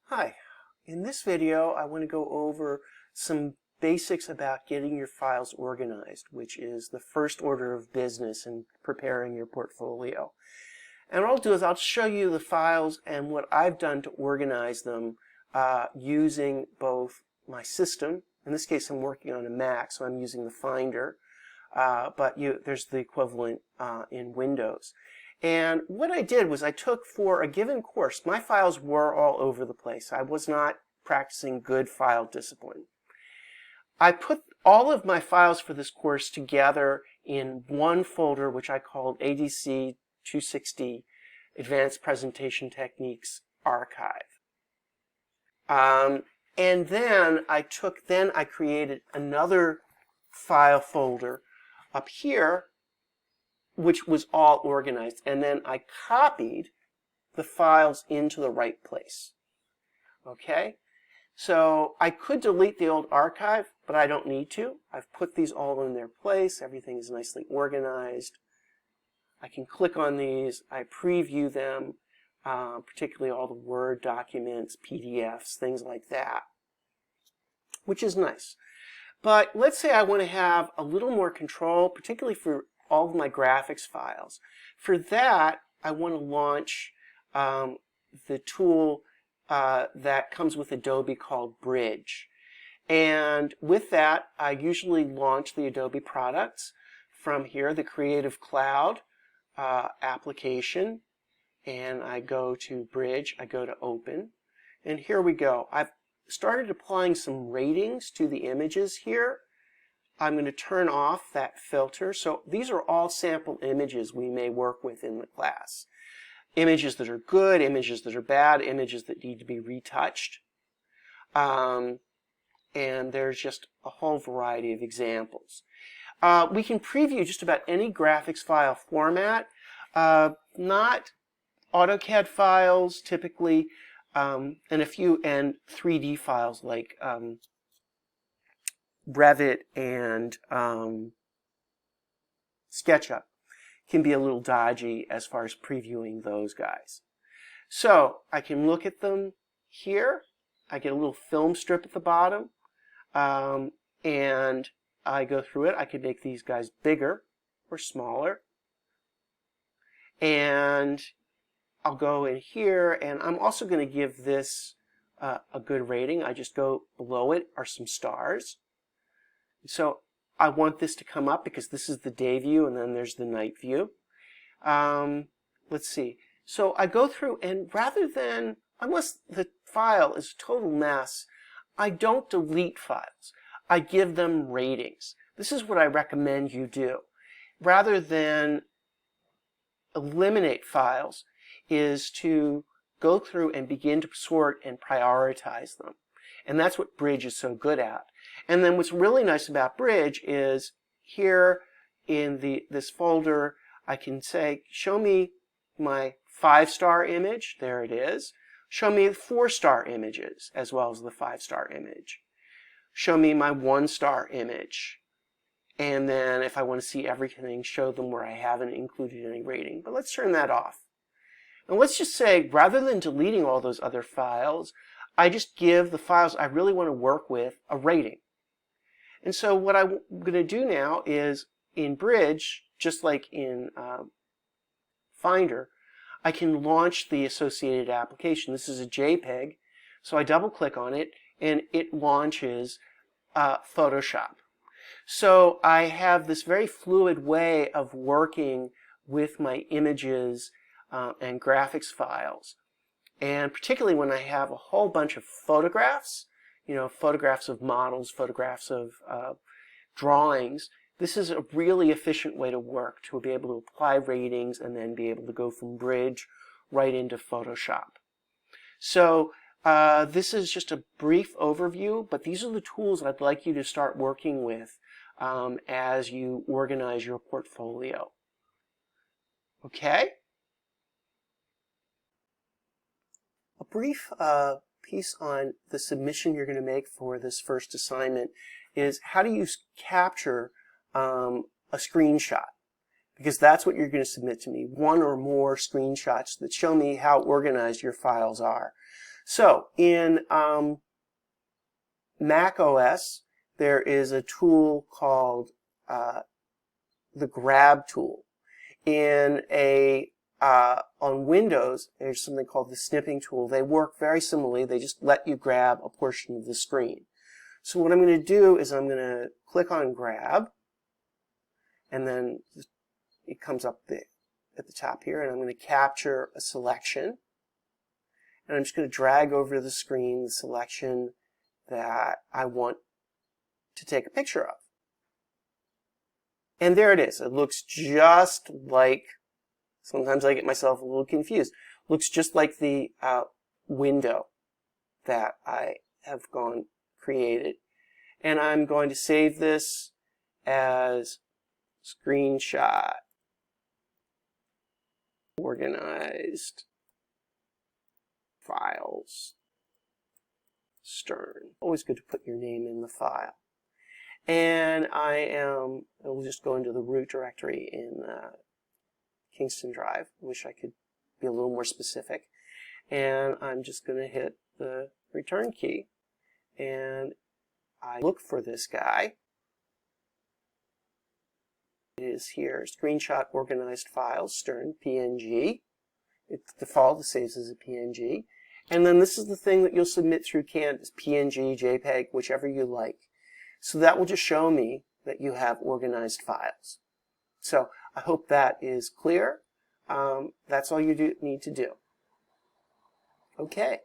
Hi, in this video I want to go over some basics about getting your files organized, which is the first order of business in preparing your portfolio. And what I'll do is I'll show you the files and what I've done to organize them using both my system. In this case I'm working on a Mac, so I'm using the Finder, but there's the equivalent in Windows. And what I did was I took, for a given course, my files were all over the place. I was not practicing good file discipline. I put all of my files for this course together in one folder, which I called ADC 260 Advanced Presentation Techniques Archive. And then I created another file folder up here, which was all organized, and then I copied the files into the right place. Okay? So I could delete the old archive, but I don't need to. I've put these all in their place. Everything is nicely organized. I can click on these. I preview them, particularly all the Word documents, PDFs, things like that, which is nice. But let's say I want to have a little more control, particularly for all of my graphics files. For that, I want to launch the tool that comes with Adobe called Bridge. And with that, I usually launch the Adobe products from here, the Creative Cloud application, and I go to Bridge, I go to Open, and here we go. I've started applying some ratings to the images here. I'm going to turn off that filter. So these are all sample images we may work with in the class. Images that are good, images that are bad, images that need to be retouched. And there's just a whole variety of examples. We can preview just about any graphics file format, not AutoCAD files typically, and 3D files like Revit and SketchUp can be a little dodgy as far as previewing those guys. So I can look at them here. I get a little film strip at the bottom, and I go through it. I can make these guys bigger or smaller. And I'll go in here, and I'm also going to give this a good rating. I just go below it are some stars. So I want this to come up because this is the day view, and then there's the night view. Let's see. So I go through, and rather than, unless the file is a total mess, I don't delete files. I give them ratings. This is what I recommend you do. Rather than eliminate files, is to go through and begin to sort and prioritize them. And that's what Bridge is so good at. And then what's really nice about Bridge is here in this folder, I can say, show me my 5-star image. There it is. Show me 4-star images as well as the 5-star image. Show me my 1-star image. And then if I want to see everything, show them where I haven't included any rating. But let's turn that off. And let's just say, rather than deleting all those other files, I just give the files I really want to work with a rating. And so what I'm going to do now is, in Bridge, just like in Finder, I can launch the associated application. This is a JPEG, so I double-click on it, and it launches Photoshop. So I have this very fluid way of working with my images and graphics files. And particularly when I have a whole bunch of photographs, photographs of models, photographs of drawings, this is a really efficient way to work, to be able to apply ratings and then be able to go from Bridge right into Photoshop. So this is just a brief overview, but these are the tools I'd like you to start working with as you organize your portfolio. Okay? A brief piece on the submission you're going to make for this first assignment is how do you capture a screenshot? Because that's what you're going to submit to me, one or more screenshots that show me how organized your files are. So in Mac OS, there is a tool called the Grab tool. On Windows, there's something called the snipping tool. They work very similarly. They just let you grab a portion of the screen. So what I'm going to do is I'm going to click on Grab, and then it comes up at the top here, and I'm going to capture a selection. And I'm just going to drag over the screen the selection that I want to take a picture of. And there it is. It looks just like, sometimes I get myself a little confused, looks just like the window that I have created. And I'm going to save this as screenshot organized files Stern. Always good to put your name in the file. And we'll just go into the root directory in Kingston Drive. Wish I could be a little more specific. And I'm just going to hit the return key. And I look for this guy. It is here, screenshot organized files, Stern, PNG. It's default, it saves as a PNG. And then this is the thing that you'll submit through Canvas, PNG, JPEG, whichever you like. So that will just show me that you have organized files. So I hope that is clear. That's all you need to do. Okay.